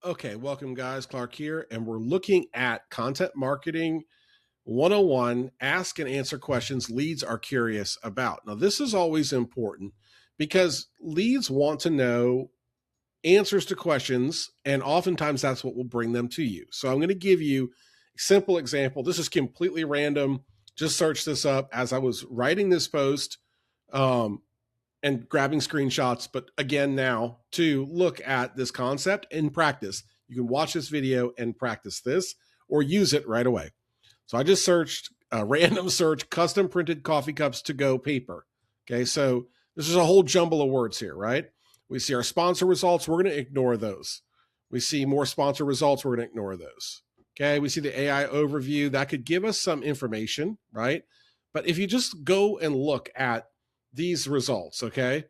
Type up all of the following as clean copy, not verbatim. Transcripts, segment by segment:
Okay, welcome guys. Clark here, and we're looking at content marketing 101, ask and answer questions leads are curious about. Now, this is always important because leads want to know answers to questions, and oftentimes that's what will bring them to you. So I'm going to give you a simple example. This is completely random. Just search this up as I was writing this post. And grabbing screenshots, but again, now to look at this concept in practice. You can watch this video and practice this or use it right away. So I just searched a random search, custom printed coffee cups to go paper. Okay, so this is a whole jumble of words here, right? We see our sponsor results, we're going to ignore those. We see more sponsor results, we're going to ignore those. Okay, we see the AI overview, that could give us some information, right? But if you just go and look at these results, okay,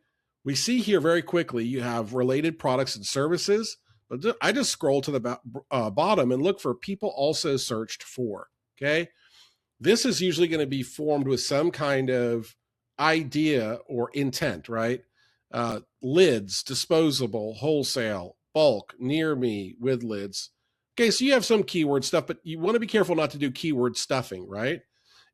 we see here very quickly you have related products and services, but I just scroll to the bottom and look for people also searched for, okay? This is usually going to be formed with some kind of idea or intent, right? Lids, disposable, wholesale, bulk, near me with lids. Okay, so you have some keyword stuff, but you want to be careful not to do keyword stuffing, right?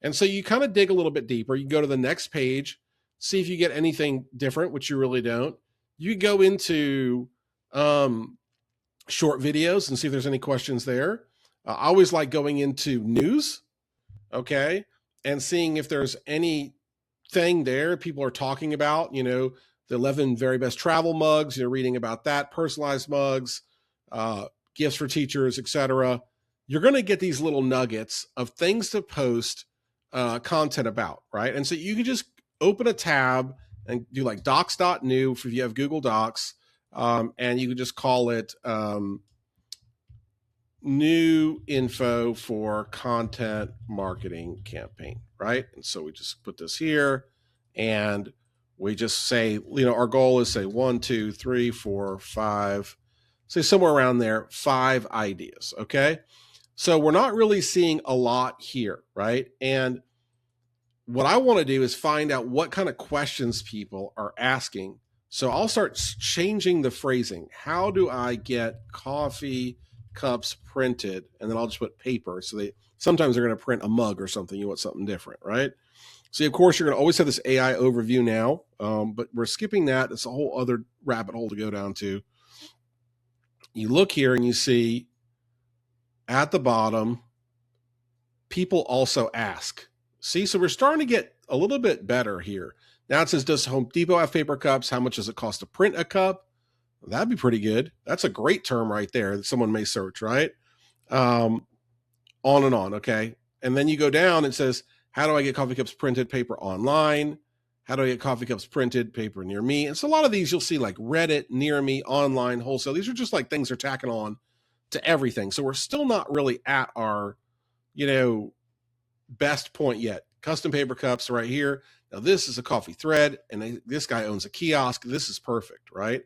And so you kind of dig a little bit deeper. You go to the next page, see if you get anything different, which you really don't. You go into short videos and see if there's any questions there. I always like going into news, okay, and seeing if there's anything there people are talking about, the 11 very best travel mugs, you're reading about that, personalized mugs, gifts for teachers, etc. You're going to get these little nuggets of things to post content about, right? And so you can just open a tab and do like docs.new if you have Google Docs, and you can just call it new info for content marketing campaign, right? And so we just put this here and we just say, our goal is say 1, 2, 3, 4, 5, say somewhere around there, 5 ideas, okay? So we're not really seeing a lot here, right? And what I want to do is find out what kind of questions people are asking. So I'll start changing the phrasing. How do I get coffee cups printed? And then I'll just put paper. So sometimes they're going to print a mug or something. You want something different, right? So of course you're going to always have this AI overview now, but we're skipping that. It's a whole other rabbit hole to go down to. You look here and you see at the bottom, people also ask. See, so we're starting to get a little bit better here. Now it says, does Home Depot have paper cups? How much does it cost to print a cup? That'd be pretty good. That's a great term right there that someone may search, right? On and on, okay? And then you go down, it says, how do I get coffee cups printed paper online? How do I get coffee cups printed paper near me? And so a lot of these you'll see like Reddit, near me, online, wholesale. These are just like things they're tacking on to everything. So we're still not really at our, best point yet. Custom paper cups right here. Now this is a coffee thread, and this guy owns a kiosk. This is perfect, right?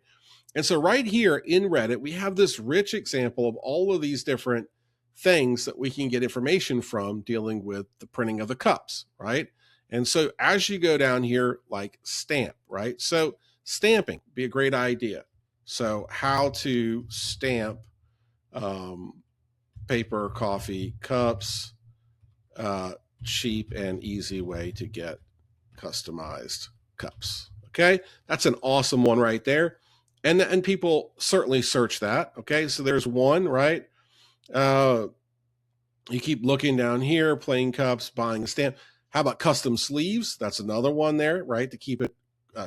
And so right here in Reddit, we have this rich example of all of these different things that we can get information from dealing with the printing of the cups, right? And so as you go down here, like stamp, right? So stamping be a great idea. So how to stamp paper coffee cups, cheap and easy way to get customized cups. Okay, that's an awesome one right there, and people certainly search that. Okay, so there's one, right? You keep looking down here, plain cups, buying a stamp. How about custom sleeves? That's another one there, right? To keep it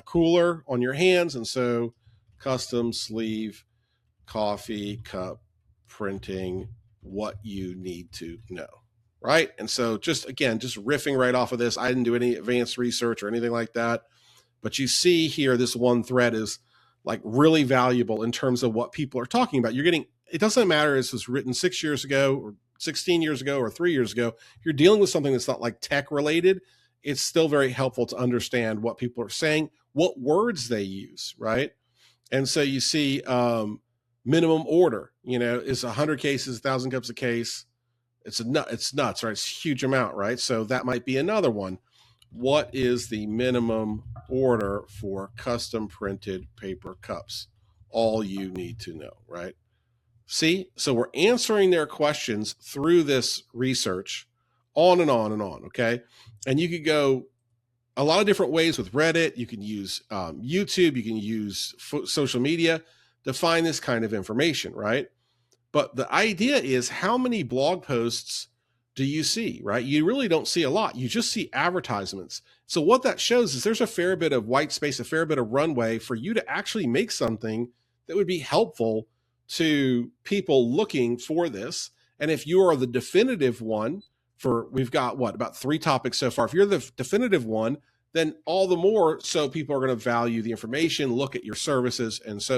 cooler on your hands, and so custom sleeve coffee cup printing, what you need to know, right? And so just riffing right off of this. I didn't do any advanced research or anything like that, but you see here, this one thread is like really valuable in terms of what people are talking about. It doesn't matter if this was written 6 years ago or 16 years ago or 3 years ago. If you're dealing with something that's not like tech related, it's still very helpful to understand what people are saying, what words they use, right? And so you see minimum order, is 100 cases, 1,000 cups a case. It's nuts, right? It's a huge amount, right? So that might be another one. What is the minimum order for custom printed paper cups? All you need to know, right? See, so we're answering their questions through this research, on and on and on. Okay. And you could go a lot of different ways with Reddit. You can use YouTube, you can use social media to find this kind of information, right? But the idea is, how many blog posts do you see, right? You really don't see a lot. You just see advertisements. So what that shows is there's a fair bit of white space, a fair bit of runway for you to actually make something that would be helpful to people looking for this. And if you are the definitive one, we've got about 3 topics so far. If you're the definitive one, then all the more so people are going to value the information, look at your services, and so